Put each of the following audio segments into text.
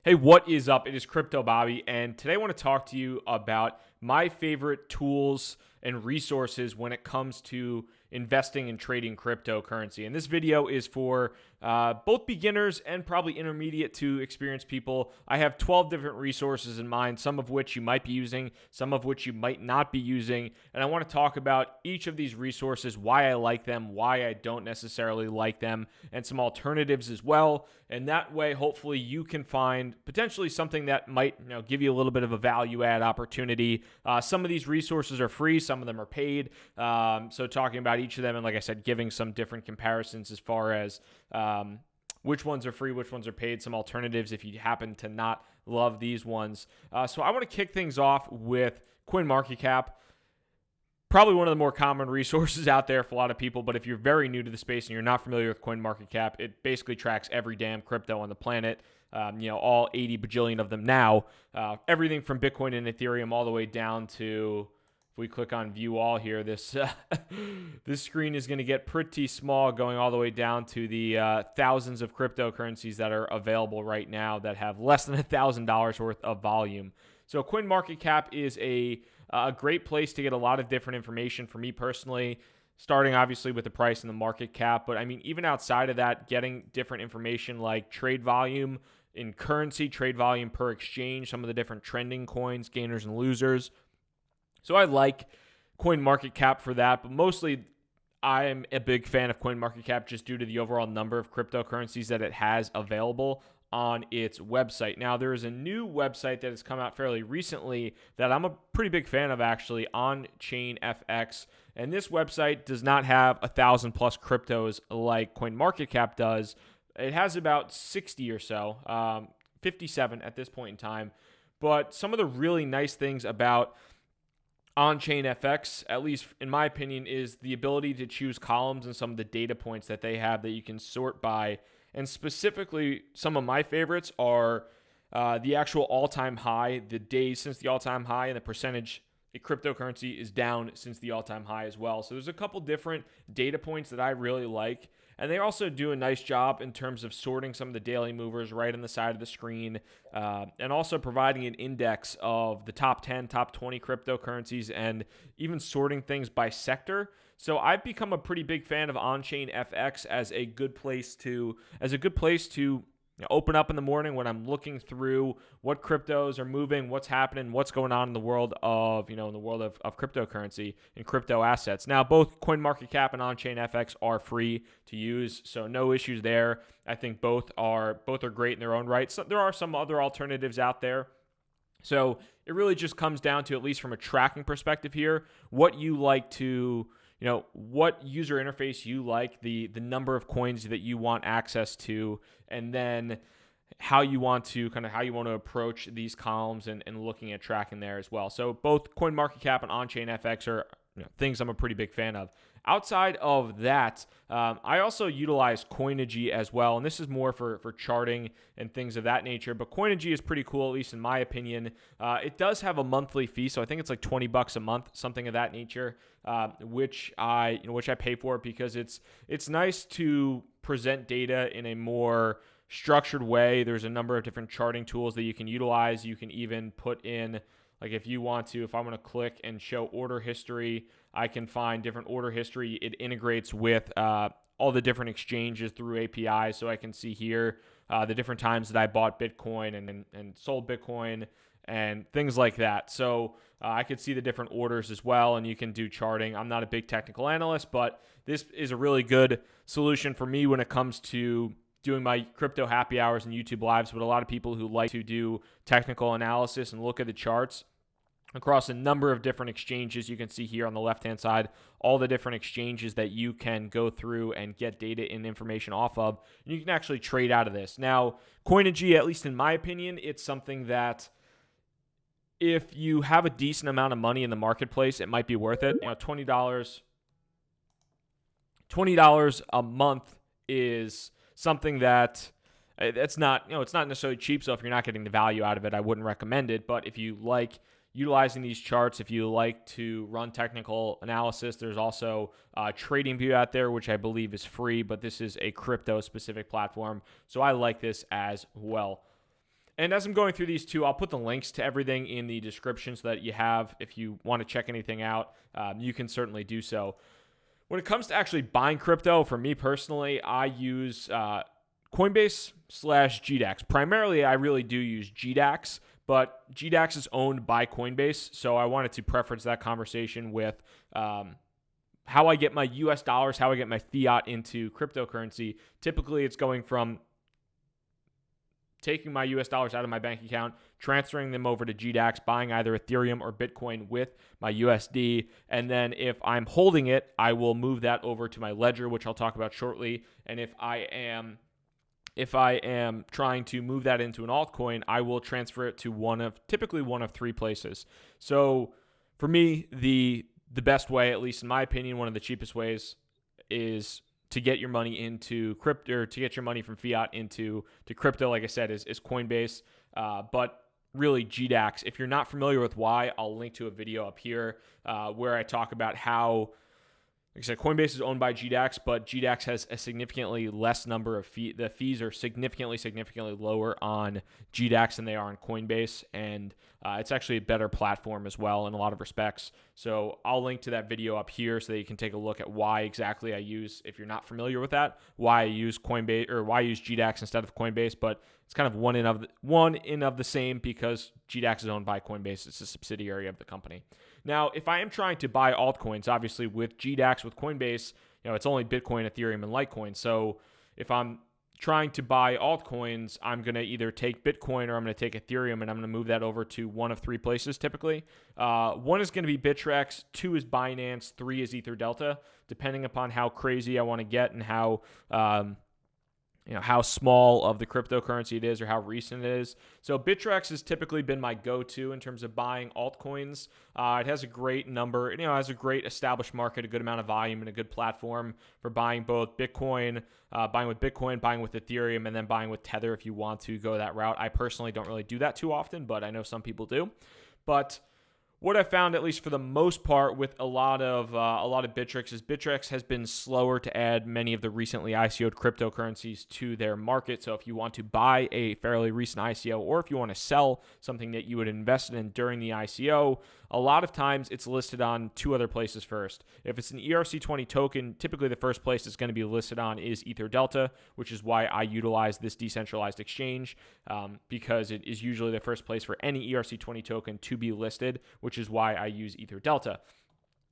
Hey, what is up? It is Crypto Bobby, and today I want to talk to you about my favorite tools and resources when it comes to investing and trading cryptocurrency. And this video is for both beginners and probably intermediate to experienced people. I have 12 different resources in mind, some of which you might be using, some of which you might not be using. And I want to talk about each of these resources, why I like them, why I don't necessarily like them, and some alternatives as well. And that way, hopefully, you can find potentially something that might give you a little bit of a value add opportunity. Some of these resources are free, some of them are paid. So talking about each of them, and like I said, giving some different comparisons as far as which ones are free, which ones are paid, some alternatives if you happen to not love these ones. So I want to kick things off with CoinMarketCap. Probably one of the more common resources out there for a lot of people, but if you're very new to the space and you're not familiar with CoinMarketCap, it basically tracks every damn crypto on the planet, all 80 bajillion of them now, everything from Bitcoin and Ethereum all the way down to, if we click on view all here, this screen is going to get pretty small, going all the way down to the thousands of cryptocurrencies that are available right now that have less than $1,000 worth of volume. So CoinMarketCap is a great place to get a lot of different information for me personally, starting obviously with the price and the market cap. But I mean, even outside of that, getting different information like trade volume in currency, trade volume per exchange, some of the different trending coins, gainers and losers. So I like CoinMarketCap for that, but mostly I'm a big fan of CoinMarketCap just due to the overall number of cryptocurrencies that it has available on its website. Now, there is a new website that has come out fairly recently that I'm a pretty big fan of, actually, On-Chain FX. And this website does not have 1,000 plus cryptos like CoinMarketCap does. It has about 60 or so, 57 at this point in time. But some of the really nice things about On-Chain FX, at least in my opinion, is the ability to choose columns and some of the data points that they have that you can sort by. And specifically, some of my favorites are the actual all-time high, the days since the all-time high, and the percentage cryptocurrency is down since the all-time high as well. So there's a couple different data points that I really like. And they also do a nice job in terms of sorting some of the daily movers right on the side of the screen, and also providing an index of the top 10, top 20 cryptocurrencies, and even sorting things by sector. So I've become a pretty big fan of On-Chain FX as a good place to open up in the morning when I'm looking through what cryptos are moving, what's happening, what's going on in the world of, of cryptocurrency and crypto assets. Now, both CoinMarketCap and On-Chain FX are free to use, so no issues there. I think both are great in their own right. So there are some other alternatives out there. So it really just comes down to, at least from a tracking perspective here, what you like to, what user interface you like, the number of coins that you want access to, and then how you want to approach these columns and looking at tracking there as well. So both CoinMarketCap and On-Chain FX are things I'm a pretty big fan of. Outside of that, I also utilize Coinigy as well, and this is more for charting and things of that nature. But Coinigy is pretty cool, at least in my opinion. It does have a monthly fee, so I think it's like $20 a month, something of that nature, which I pay for because it's nice to present data in a more structured way. There's a number of different charting tools that you can utilize. You can even put in, like, if I want to click and show order history, I can find different order history. It integrates with all the different exchanges through APIs, so I can see here the different times that I bought Bitcoin and sold Bitcoin and things like that. So I could see the different orders as well, and you can do charting. I'm not a big technical analyst, but this is a really good solution for me when it comes to doing my crypto happy hours and YouTube lives. But a lot of people who like to do technical analysis and look at the charts across a number of different exchanges. You can see here on the left-hand side all the different exchanges that you can go through and get data and information off of. And you can actually trade out of this. Now, Coinigy, at least in my opinion, it's something that if you have a decent amount of money in the marketplace, it might be worth it. $20 a month is something that it's not necessarily cheap. So if you're not getting the value out of it, I wouldn't recommend it. But if you like utilizing these charts, if you like to run technical analysis, there's also TradingView out there, which I believe is free, but this is a crypto specific platform. So I like this as well. And as I'm going through these two, I'll put the links to everything in the description so that you have, if you want to check anything out, you can certainly do so. When it comes to actually buying crypto, for me personally, I use Coinbase / GDAX. Primarily, I really do use GDAX, but GDAX is owned by Coinbase, so I wanted to preference that conversation with how I get my US dollars, how I get my fiat into cryptocurrency. Typically, it's going from taking my US dollars out of my bank account, transferring them over to GDAX, buying either Ethereum or Bitcoin with my USD. And then if I'm holding it, I will move that over to my Ledger, which I'll talk about shortly. And if I am trying to move that into an altcoin, I will transfer it to typically one of three places. So for me, the best way, at least in my opinion, one of the cheapest ways is to get your money into crypto, or to get your money from fiat into crypto, like I said, is Coinbase. But really, GDAX, if you're not familiar with why, I'll link to a video up here where I talk about how, like I said, Coinbase is owned by GDAX, but GDAX has a significantly less number of fees. The fees are significantly lower on GDAX than they are on Coinbase, and it's actually a better platform as well in a lot of respects. So I'll link to that video up here so that you can take a look at why exactly I use, if you're not familiar with that, why I use Coinbase or why I use GDAX instead of Coinbase. But it's kind of one in of the same because GDAX is owned by Coinbase. It's a subsidiary of the company. Now, if I am trying to buy altcoins, obviously with GDAX, with Coinbase, it's only Bitcoin, Ethereum, and Litecoin. So if I'm trying to buy altcoins, I'm going to either take Bitcoin or I'm going to take Ethereum, and I'm going to move that over to one of three places typically. One is going to be Bittrex, 2 is Binance, 3 is EtherDelta, depending upon how crazy I want to get and how small of the cryptocurrency it is or how recent it is. So Bittrex has typically been my go-to in terms of buying altcoins. It has a great number, has a great established market, a good amount of volume, and a good platform for buying both Bitcoin, buying with Ethereum, and then buying with Tether if you want to go that route. I personally don't really do that too often, but I know some people do. But what I found, at least for the most part, with a lot of Bittrex, is Bittrex has been slower to add many of the recently ICO'd cryptocurrencies to their market. So if you want to buy a fairly recent ICO, or if you want to sell something that you would invest in during the ICO, a lot of times it's listed on 2 other places first. If it's an ERC20 token, typically the first place it's going to be listed on is EtherDelta, which is why I utilize this decentralized exchange, because it is usually the first place for any ERC20 token to be listed, which is why I use EtherDelta.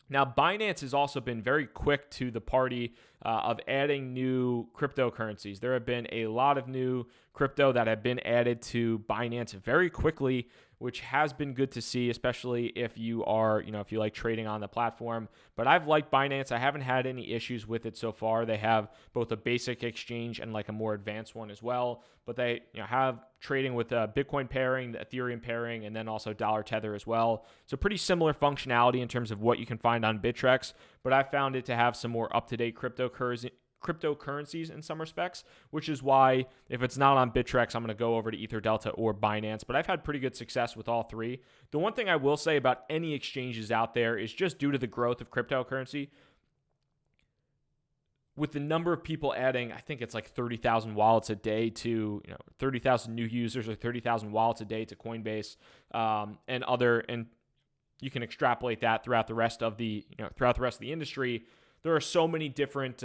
Now, Binance has also been very quick to the party of adding new cryptocurrencies. There have been a lot of new crypto that have been added to Binance very quickly, which has been good to see, especially if you are, if you like trading on the platform. But I've liked Binance. I haven't had any issues with it so far. They have both a basic exchange and like a more advanced one as well. But they have trading with Bitcoin pairing, the Ethereum pairing, and then also dollar tether as well. So pretty similar functionality in terms of what you can find on Bittrex. But I found it to have some more up-to-date cryptocurrencies in some respects, which is why if it's not on Bittrex, I'm going to go over to EtherDelta or Binance. But I've had pretty good success with all three. The one thing I will say about any exchanges out there is just due to the growth of cryptocurrency, with the number of people adding, I think it's like 30,000 wallets a day to, 30,000 new users or 30,000 wallets a day to Coinbase, and you can extrapolate that throughout the rest of the industry. There are so many different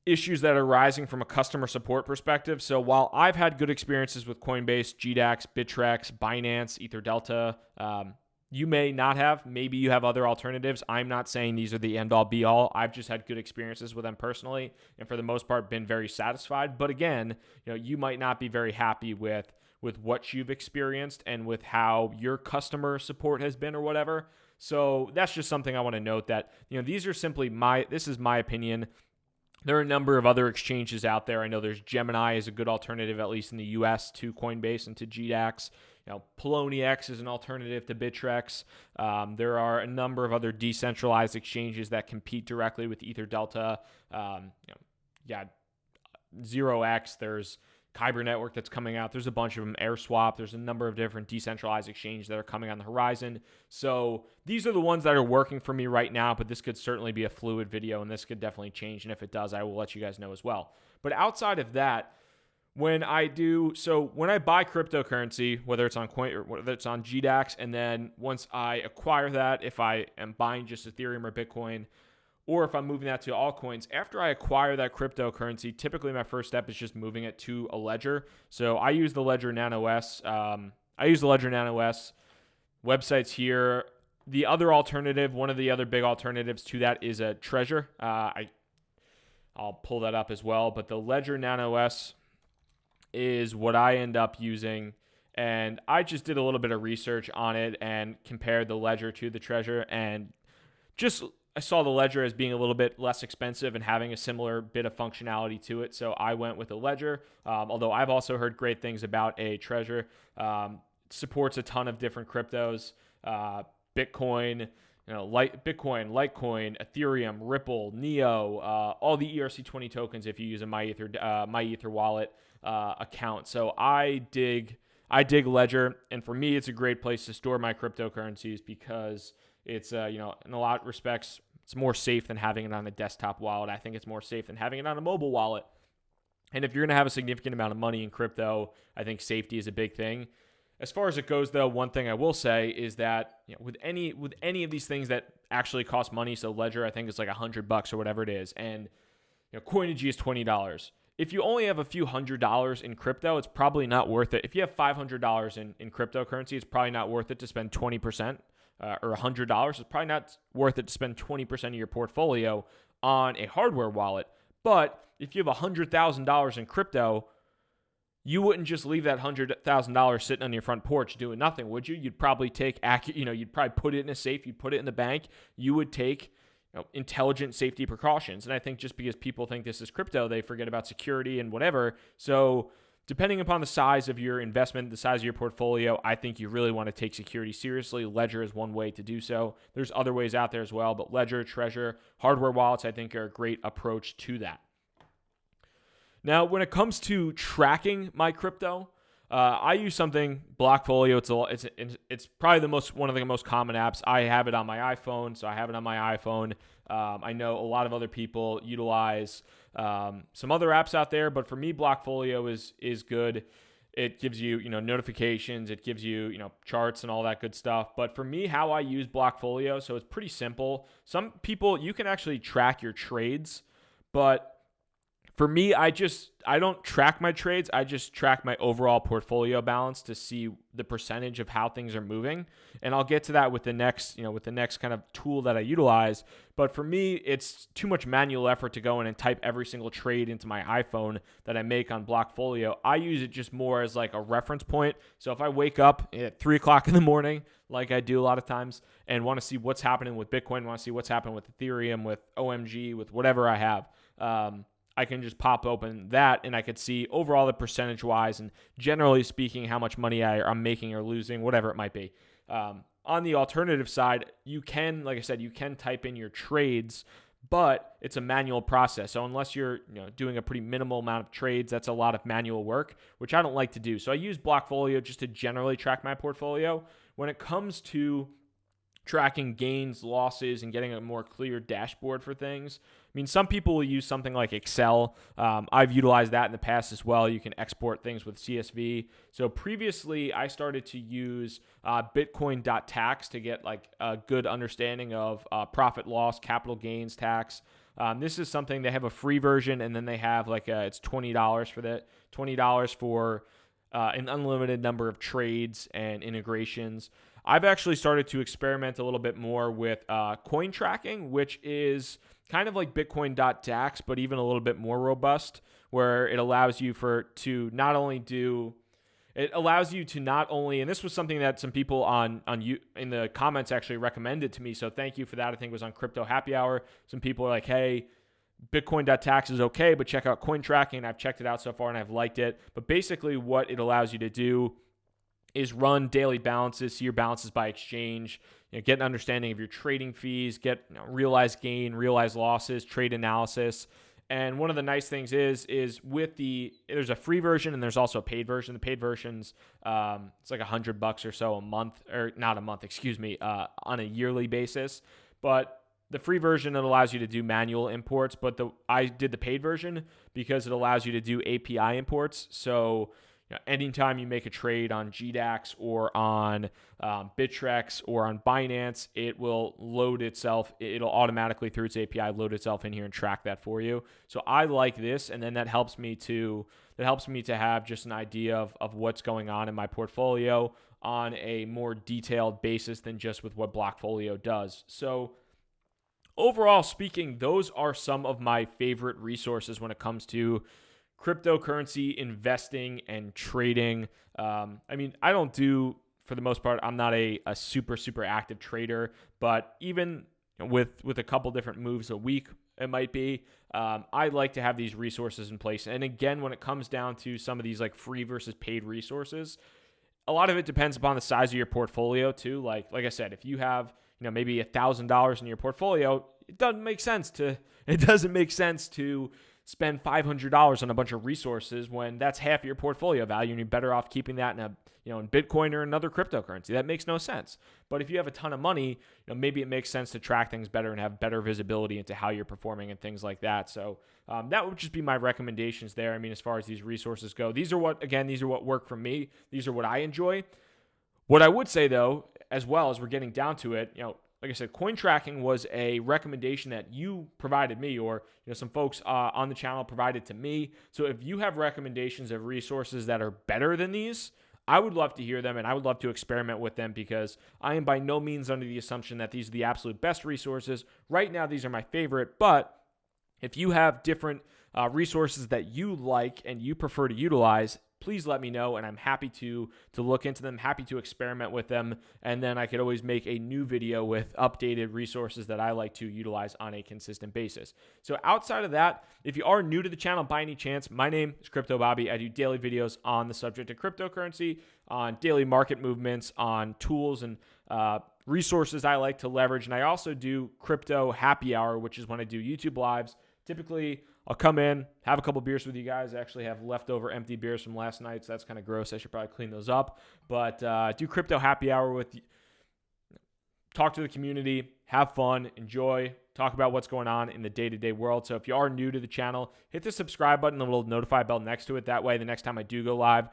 issues that are rising from a customer support perspective. So while I've had good experiences with Coinbase, GDAX, Bittrex, Binance, EtherDelta, you may not have. Maybe you have other alternatives. I'm not saying these are the end-all, be-all. I've just had good experiences with them personally, and for the most part, been very satisfied. But again, you might not be very happy with what you've experienced and with how your customer support has been or whatever. So that's just something I want to note, that these are simply this is my opinion. There are a number of other exchanges out there. I know there's Gemini is a good alternative, at least in the US, to Coinbase and to GDAX. Poloniex is an alternative to Bittrex. There are a number of other decentralized exchanges that compete directly with EtherDelta. 0x, there's Kyber Network that's coming out. There's a bunch of them, AirSwap. There's a number of different decentralized exchanges that are coming on the horizon. So these are the ones that are working for me right now, but this could certainly be a fluid video, and this could definitely change. And if it does, I will let you guys know as well. But outside of that, when I buy cryptocurrency, whether it's on Coin or whether it's on GDAX, and then once I acquire that, if I am buying just Ethereum or Bitcoin, or if I'm moving that to altcoins, after I acquire that cryptocurrency, typically my first step is just moving it to a ledger. So I use the Ledger Nano S. Websites here. The other alternative, one of the other big alternatives to that is a Trezor. I'll pull that up as well. But the Ledger Nano S is what I end up using. And I just did a little bit of research on it and compared the Ledger to the Trezor, and I saw the Ledger as being a little bit less expensive and having a similar bit of functionality to it. So I went with a Ledger, although I've also heard great things about a Trezor. Supports a ton of different cryptos, Bitcoin, Bitcoin, Litecoin, Ethereum, Ripple, Neo, all the ERC20 tokens if you use a MyEther wallet account. So I dig Ledger, and for me, it's a great place to store my cryptocurrencies because it's in a lot of respects, it's more safe than having it on a desktop wallet. I think it's more safe than having it on a mobile wallet. And if you're going to have a significant amount of money in crypto, I think safety is a big thing. As far as it goes, though, one thing I will say is that with any of these things that actually cost money, so Ledger I think is like $100 or whatever it is, and Coinigy is $20. If you only have a few $100s in crypto, it's probably not worth it. If you have $500 in cryptocurrency, it's probably not worth it to spend 20% or $100. It's probably not worth it to spend 20% of your portfolio on a hardware wallet. But if you have $100,000 in crypto, you wouldn't just leave that $100,000 sitting on your front porch doing nothing, would you? You'd probably you'd probably put it in a safe, you'd put it in the bank, you would take intelligent safety precautions. And I think just because people think this is crypto, they forget about security and whatever. So depending upon the size of your investment, the size of your portfolio, I think you really want to take security seriously. Ledger is one way to do so. There's other ways out there as well, but Ledger, Trezor, hardware wallets, I think are a great approach to that. Now, when it comes to tracking my crypto, I use something, Blockfolio. It's probably one of the most common apps. I have it on my iPhone, so I have it on my iPhone. I know a lot of other people utilize some other apps out there, but for me, Blockfolio is good. It gives you notifications, it gives you charts and all that good stuff. But for me, how I use Blockfolio, so it's pretty simple. Some people, you can actually track your trades, but for me, I don't track my trades. I just track my overall portfolio balance to see the percentage of how things are moving. And I'll get to that with the next kind of tool that I utilize. But for me, it's too much manual effort to go in and type every single trade into my iPhone that I make on Blockfolio. I use it just more as like a reference point. So if I wake up at 3 o'clock in the morning, like I do a lot of times, and want to see what's happening with Bitcoin, want to see what's happening with Ethereum, with OMG, with whatever I have, I can just pop open that and I could see overall the percentage wise and generally speaking how much money I'm making or losing, whatever it might be. On the alternative side, you can, like I said, you can type in your trades, but it's a manual process. So unless you're doing a pretty minimal amount of trades, that's a lot of manual work, which I don't like to do. So I use Blockfolio just to generally track my portfolio. When it comes to tracking gains, losses, and getting a more clear dashboard for things, I mean, some people will use something like Excel. I've utilized that in the past as well. You can export things with CSV. So previously, I started to use Bitcoin.tax to get like a good understanding of profit loss, capital gains tax. This is something, they have a free version, and then they have it's $20 for that. $20 for an unlimited number of trades and integrations. I've actually started to experiment a little bit more with coin tracking, which is kind of like Bitcoin.tax, but even a little bit more robust, where it allows you to not only, and this was something that some people in the comments actually recommended to me, so thank you for that. I think it was on Crypto Happy Hour. Some people are like, hey, Bitcoin.tax is okay, but check out coin tracking. I've checked it out so far and I've liked it. But basically what it allows you to do is run daily balances, see your balances by exchange, get an understanding of your trading fees, get realized gain, realized losses, trade analysis. And one of the nice things is there's a free version and there's also a paid version. The paid version's it's like $100 or so a month, or not a month, on a yearly basis. But the free version, it allows you to do manual imports, but I did the paid version because it allows you to do API imports. So anytime you make a trade on GDAX or on Bittrex or on Binance, it will load itself. It'll automatically through its API load itself in here and track that for you. So I like this, and then that helps me to have just an idea of what's going on in my portfolio on a more detailed basis than just with what Blockfolio does. So overall speaking, those are some of my favorite resources when it comes to cryptocurrency investing and trading. I don't do, for the most part, I'm not a super active trader, but even with a couple different moves a week, it might be, I like to have these resources in place. And again, when it comes down to some of these like free versus paid resources, a lot of it depends upon the size of your portfolio too. Like I said, if you have maybe $1,000 in your portfolio, it doesn't make sense to spend $500 on a bunch of resources when that's half your portfolio value, and you're better off keeping that in Bitcoin or another cryptocurrency. That makes no sense. But if you have a ton of money, maybe it makes sense to track things better and have better visibility into how you're performing and things like that. So that would just be my recommendations there. As far as these resources go, these are what work for me. These are what I enjoy. What I would say though, as well as we're getting down to it, like I said, coin tracking was a recommendation that you provided me, or some folks on the channel provided to me. So if you have recommendations of resources that are better than these, I would love to hear them, and I would love to experiment with them, because I am by no means under the assumption that these are the absolute best resources. Right now, these are my favorite, but if you have different resources that you like and you prefer to utilize, please let me know, and I'm happy to look into them, happy to experiment with them, and then I could always make a new video with updated resources that I like to utilize on a consistent basis. So outside of that, if you are new to the channel by any chance, my name is Crypto Bobby. I do daily videos on the subject of cryptocurrency, on daily market movements, on tools and resources I like to leverage, and I also do crypto happy hour, which is when I do YouTube lives. Typically, I'll come in, have a couple beers with you guys. I actually have leftover empty beers from last night, so that's kind of gross. I should probably clean those up. But do crypto happy hour with you. Talk to the community, have fun, enjoy, talk about what's going on in the day-to-day world. So if you are new to the channel, hit the subscribe button, the little notify bell next to it. That way, the next time I do go live,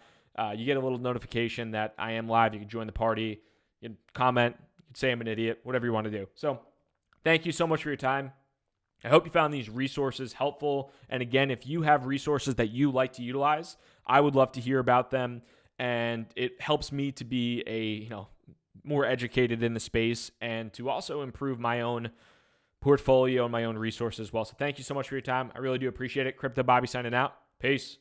you get a little notification that I am live. You can join the party, you can comment, you can say I'm an idiot, whatever you want to do. So thank you so much for your time. I hope you found these resources helpful. And again, if you have resources that you like to utilize, I would love to hear about them. And it helps me to be more educated in the space and to also improve my own portfolio and my own resources as well. So thank you so much for your time. I really do appreciate it. Crypto Bobby signing out. Peace.